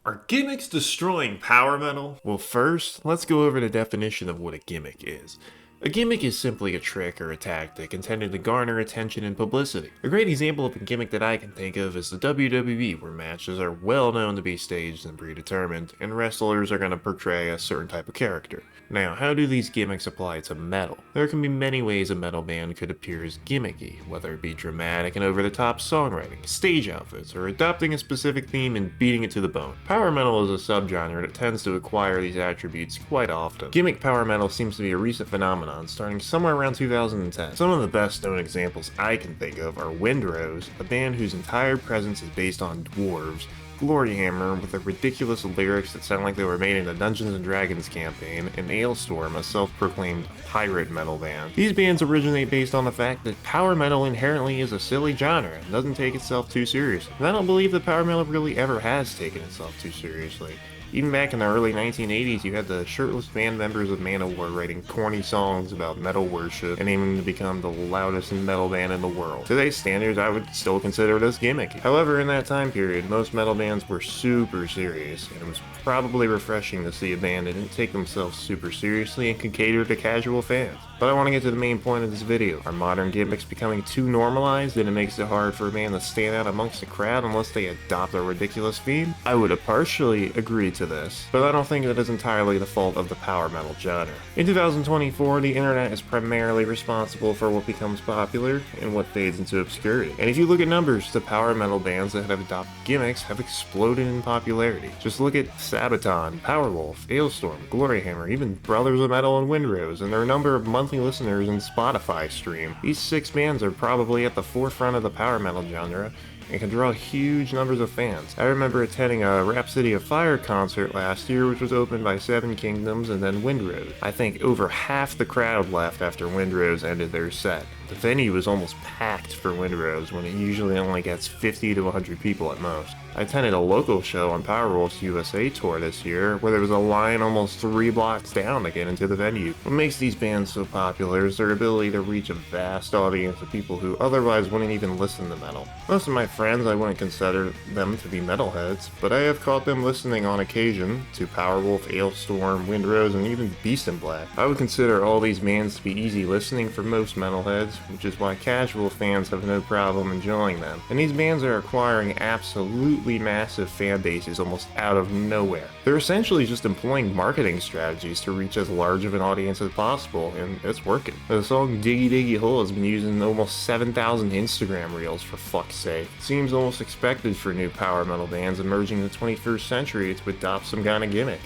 Are gimmicks destroying power metal? Well, first, let's go over the definition of what a gimmick is. A gimmick is simply a trick or a tactic intended to garner attention and publicity. A great example of a gimmick that I can think of is the WWE, where matches are well known to be staged and predetermined, and wrestlers are going to portray a certain type of character. Now, how do these gimmicks apply to metal? There can be many ways a metal band could appear as gimmicky, whether it be dramatic and over-the-top songwriting, stage outfits, or adopting a specific theme and beating it to the bone. Power metal is a subgenre that tends to acquire these attributes quite often. Gimmick power metal seems to be a recent phenomenon starting somewhere around 2010. Some of the best known examples I can think of are Windrose, a band whose entire presence is based on dwarves, Gloryhammer with the ridiculous lyrics that sound like they were made in a Dungeons & Dragons campaign, and Ailstorm, a self-proclaimed pirate metal band. These bands originate based on the fact that power metal inherently is a silly genre and doesn't take itself too seriously. And I don't believe that power metal really ever has taken itself too seriously. Even back in the early 1980s, you had the shirtless band members of Manowar writing corny songs about metal worship and aiming to become the loudest metal band in the world. Today's standards, I would still consider this gimmicky. However, in that time period, most metal bands were super serious, and it was probably refreshing to see a band that didn't take themselves super seriously and could cater to casual fans. But I want to get to the main point of this video. Are modern gimmicks becoming too normalized that it makes it hard for a band to stand out amongst the crowd unless they adopt a ridiculous theme? I would partially agree to this, but I don't think that is entirely the fault of the power metal genre. In 2024, the internet is primarily responsible for what becomes popular and what fades into obscurity. And if you look at numbers, the power metal bands that have adopted gimmicks have exploded in popularity. Just look at Sabaton, Powerwolf, Ailstorm, Gloryhammer, even Brothers of Metal and Windrose, and their number of monthly listeners in Spotify stream. These 6 bands are probably at the forefront of the power metal genre and can draw huge numbers of fans. I remember attending a Rhapsody of Fire concert last year, which was opened by Seven Kingdoms and then Windrose. I think over half the crowd left after Windrose ended their set. The venue was almost packed for Windrose when it usually only gets 50 to 100 people at most. I attended a local show on Powerwolf's USA tour this year where there was a line almost 3 blocks down to get into the venue. What makes these bands so popular is their ability to reach a vast audience of people who otherwise wouldn't even listen to metal. Most of my friends, I wouldn't consider them to be metalheads, but I have caught them listening on occasion to Powerwolf, Ailstorm, Windrose, and even Beast in Black. I would consider all these bands to be easy listening for most metalheads, which is why casual fans have no problem enjoying them. And these bands are acquiring absolutely massive fan bases almost out of nowhere. They're essentially just employing marketing strategies to reach as large of an audience as possible, and it's working. The song Diggy Diggy Hole has been used in almost 7,000 Instagram reels, for fuck's sake. It seems almost expected for new power metal bands emerging in the 21st century to adopt some kind of gimmick.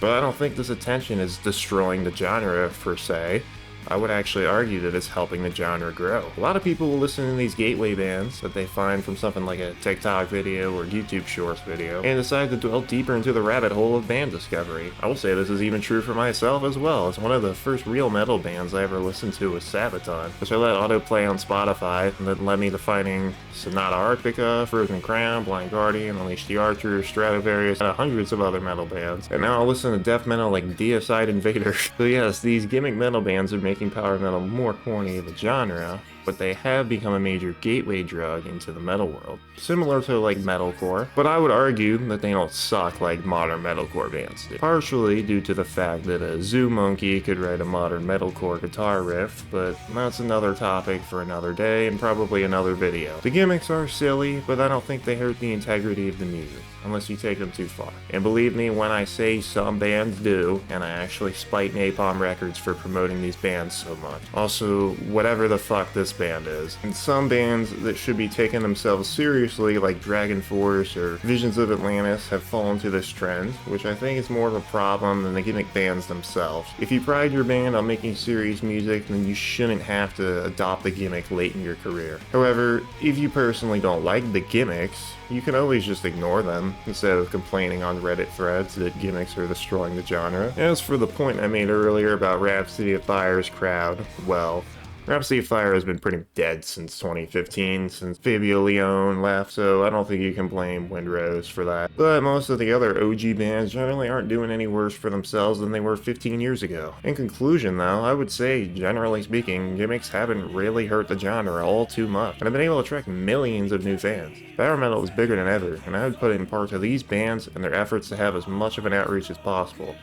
But I don't think this attention is destroying the genre per se. I would actually argue that it's helping the genre grow. A lot of people will listen to these gateway bands that they find from something like a TikTok video or YouTube Shorts video and decide to delve deeper into the rabbit hole of band discovery. I will say this is even true for myself as well, as one of the first real metal bands I ever listened to was Sabaton, which I let autoplay on Spotify, and that led me to finding Sonata Arctica, Frozen Crown, Blind Guardian, Unleash the Archer, Stratovarius, and hundreds of other metal bands. And now I listen to death metal like Deicide Invader. So yes, these gimmick metal bands are making power metal more corny of a genre, but they have become a major gateway drug into the metal world, similar to like metalcore, but I would argue that they don't suck like modern metalcore bands do. Partially due to the fact that a zoo monkey could write a modern metalcore guitar riff, but that's another topic for another day and probably another video. The gimmicks are silly, but I don't think they hurt the integrity of the music, unless you take them too far. And believe me when I say some bands do, and I actually spite Napalm Records for promoting these bands so much. Also, whatever the fuck this band is. And some bands that should be taking themselves seriously, like Dragon Force or Visions of Atlantis, have fallen to this trend, which I think is more of a problem than the gimmick bands themselves. If you pride your band on making serious music, then you shouldn't have to adopt the gimmick late in your career. However, if you personally don't like the gimmicks, you can always just ignore them instead of complaining on Reddit threads that gimmicks are destroying the genre. As for the point I made earlier about Rhapsody of Fire's crowd, well, Rhapsody of Fire has been pretty dead since 2015, since Fabio Leone left, so I don't think you can blame Windrose for that. But most of the other OG bands generally aren't doing any worse for themselves than they were 15 years ago. In conclusion though, I would say, generally speaking, gimmicks haven't really hurt the genre all too much, and have been able to attract millions of new fans. Power metal is bigger than ever, and I would put it in part to these bands and their efforts to have as much of an outreach as possible.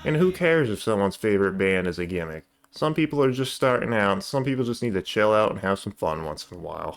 And who cares if someone's favorite band is a gimmick? Some people are just starting out, and some people just need to chill out and have some fun once in a while.